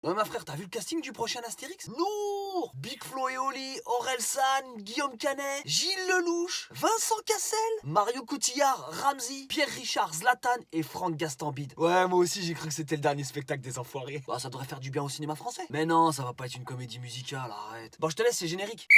Non, ma frère, t'as vu le casting du prochain Astérix? Lourd! Big Flo et Oli, Orelsan, Guillaume Canet, Gilles Lelouch, Vincent Cassel, Mario Cotillard, Ramzy, Pierre Richard, Zlatan et Franck Gastambide. Ouais, moi aussi j'ai cru que c'était le dernier spectacle des enfoirés. Bah, ça devrait faire du bien au cinéma français. Mais non, ça va pas être une comédie musicale, arrête. Bon, je te laisse, c'est générique.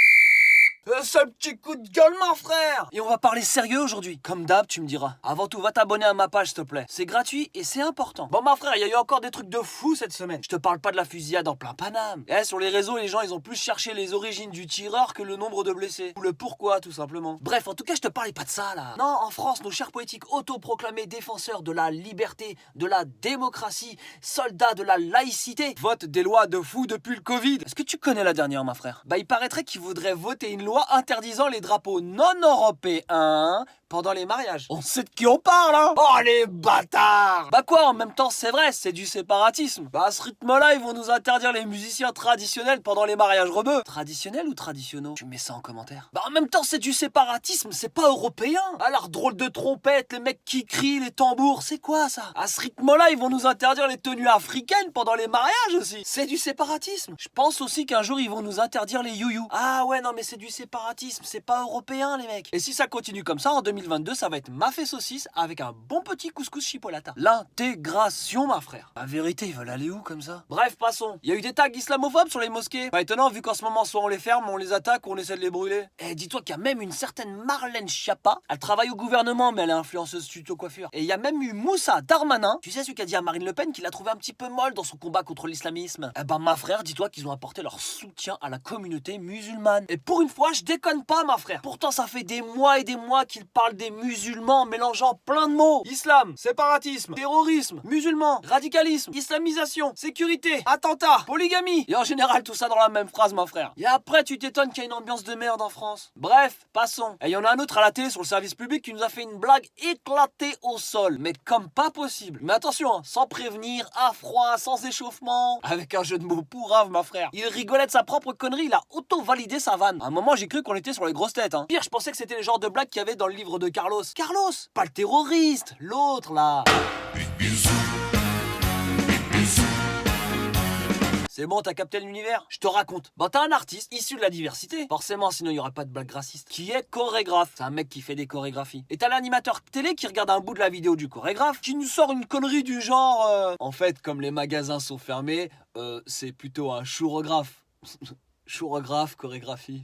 Ce petit coup de gueule, mon frère! Et on va parler sérieux aujourd'hui. Comme d'hab, tu me diras. Avant tout, va t'abonner à ma page, s'il te plaît. C'est gratuit et c'est important. Bon, ma frère, il y a eu encore des trucs de fou cette semaine. Je te parle pas de la fusillade en plein Paname. Sur les réseaux, les gens, ils ont plus cherché les origines du tireur que le nombre de blessés. Ou le pourquoi, tout simplement. Bref, en tout cas, je te parlais pas de ça, là. Non, en France, nos chers poétiques autoproclamés défenseurs de la liberté, de la démocratie, soldats de la laïcité, votent des lois de fou depuis le Covid. Est-ce que tu connais la dernière, ma frère? Bah, il paraîtrait qu'ils voudraient voter une loi interdisant les drapeaux non européens pendant les mariages. On sait de qui on parle, hein? Oh, les bâtards! Bah quoi, en même temps, c'est vrai, c'est du séparatisme. Bah, à ce rythme-là, ils vont nous interdire les musiciens traditionnels pendant les mariages rebeux. Traditionnels ou traditionnels? Tu mets ça en commentaire. Bah, en même temps, c'est du séparatisme, c'est pas européen. Alors, drôle de trompette, les mecs qui crient, les tambours, c'est quoi ça? À ce rythme-là, ils vont nous interdire les tenues africaines pendant les mariages aussi. C'est du séparatisme. Je pense aussi qu'un jour, ils vont nous interdire les youyou. Ah ouais, non, mais c'est du séparatisme, c'est pas européen, les mecs. Et si ça continue comme ça, en 2022, ça va être mafé saucisse avec un bon petit couscous chipolata. L'intégration, ma frère. La vérité, ils veulent aller où comme ça? Bref, passons. Il y a eu des tags islamophobes sur les mosquées. Pas étonnant, vu qu'en ce moment, soit on les ferme, on les attaque, ou on essaie de les brûler. Et dis-toi qu'il y a même une certaine Marlène Schiappa. Elle travaille au gouvernement, mais elle est influenceuse tuto coiffure. Et il y a même eu Moussa Darmanin. Tu sais, celui qui a dit à Marine Le Pen qu'il a trouvé un petit peu molle dans son combat contre l'islamisme. Eh ben, ma frère, dis-toi qu'ils ont apporté leur soutien à la communauté musulmane. Et pour une fois, je déconne pas, ma frère. Pourtant, ça fait des mois et des mois qu'ils parlent des musulmans en mélangeant plein de mots. Islam, séparatisme, terrorisme, musulman, radicalisme, islamisation, sécurité, attentat, polygamie. Et en général, tout ça dans la même phrase, ma frère. Et après, tu t'étonnes qu'il y a une ambiance de merde en France. Bref, passons. Et il y en a un autre à la télé sur le service public qui nous a fait une blague éclatée au sol. Mais comme pas possible. Mais attention, hein, sans prévenir, à froid, sans échauffement. Avec un jeu de mots pourrave, ma frère. Il rigolait de sa propre connerie, il a auto-validé sa vanne. À un moment, j'ai cru qu'on était sur les grosses têtes, hein. Pire, je pensais que c'était le genre de blague qu'il y avait dans le livre de Carlos. Carlos, pas le terroriste, l'autre là. C'est bon, t'as capté l'univers? Je te raconte. Bah, t'as un artiste issu de la diversité. Forcément, sinon il y aurait pas de blague raciste. Qui est chorégraphe. C'est un mec qui fait des chorégraphies. Et t'as l'animateur télé qui regarde un bout de la vidéo du chorégraphe, qui nous sort une connerie du genre... En fait, comme les magasins sont fermés, c'est plutôt un chourographe. Chourographe, chorégraphie,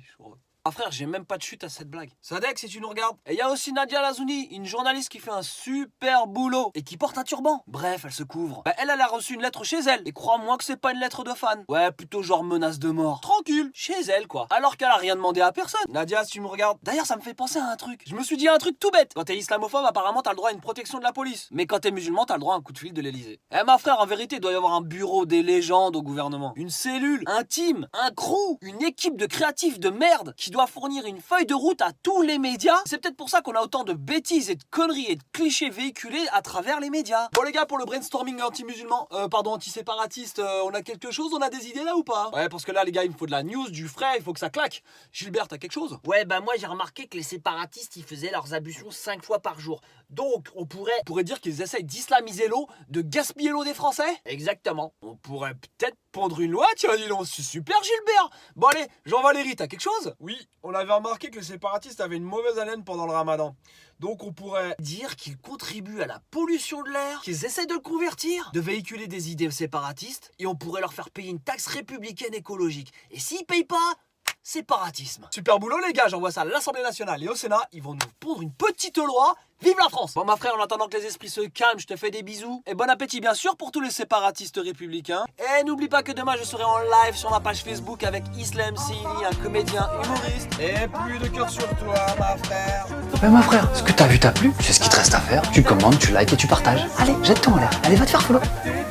Ah frère, j'ai même pas de chute à cette blague. Sadek, si tu nous regardes. Et il y a aussi Nadia Lazouni, une journaliste qui fait un super boulot et qui porte un turban. Bref, elle se couvre. Bah, elle a reçu une lettre chez elle. Et crois-moi que c'est pas une lettre de fan. Ouais, plutôt genre menace de mort. Tranquille, chez elle quoi. Alors qu'elle a rien demandé à personne. Nadia, si tu me regardes. D'ailleurs, ça me fait penser à un truc. Je me suis dit un truc tout bête. Quand t'es islamophobe, apparemment t'as le droit à une protection de la police. Mais quand t'es musulman, t'as le droit à un coup de fil de l'Elysée. Eh ma frère, en vérité, il doit y avoir un bureau des légendes au gouvernement. Une cellule, un team, un crew, une équipe de créatifs de merde qui doit fournir une feuille de route à tous les médias. C'est peut-être pour ça qu'on a autant de bêtises et de conneries et de clichés véhiculés à travers les médias. Bon les gars, pour le brainstorming anti-musulman, anti-séparatiste, on a quelque chose, on a des idées là ou pas? Ouais, parce que là les gars, il me faut de la news, du frais, il faut que ça claque. Gilbert, t'as quelque chose? Ouais, bah moi j'ai remarqué que les séparatistes ils faisaient leurs ablutions 5 fois par jour. Donc on pourrait dire qu'ils essayent d'islamiser l'eau, de gaspiller l'eau des Français? Exactement. On pourrait peut-être pondre une loi, tiens dis donc, c'est super Gilbert. Bon allez, Jean-Valérie, t'as quelque chose? Oui, on avait remarqué que les séparatistes avaient une mauvaise haleine pendant le ramadan. Donc on pourrait dire qu'ils contribuent à la pollution de l'air, qu'ils essaient de le convertir, de véhiculer des idées séparatistes, et on pourrait leur faire payer une taxe républicaine écologique. Et s'ils payent pas, séparatisme. Super boulot les gars, j'envoie ça à l'Assemblée nationale et au Sénat, ils vont nous pondre une petite loi. Vive la France! Bon ma frère, en attendant que les esprits se calment, je te fais des bisous. Et bon appétit bien sûr pour tous les séparatistes républicains. Et n'oublie pas que demain je serai en live sur ma page Facebook avec Islam Sili, un comédien humoriste. Et plus de cœur sur toi ma frère. Mais ma frère, ce que t'as vu t'a plu, c'est ce qu'il te reste à faire. Tu commandes, tu likes et tu partages. Allez, jette-toi en l'air. Allez, va te faire follow.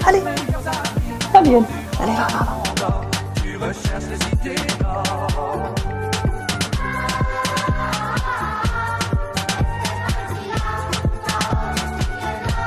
Allez. Allez, va. Tu recherches les idées.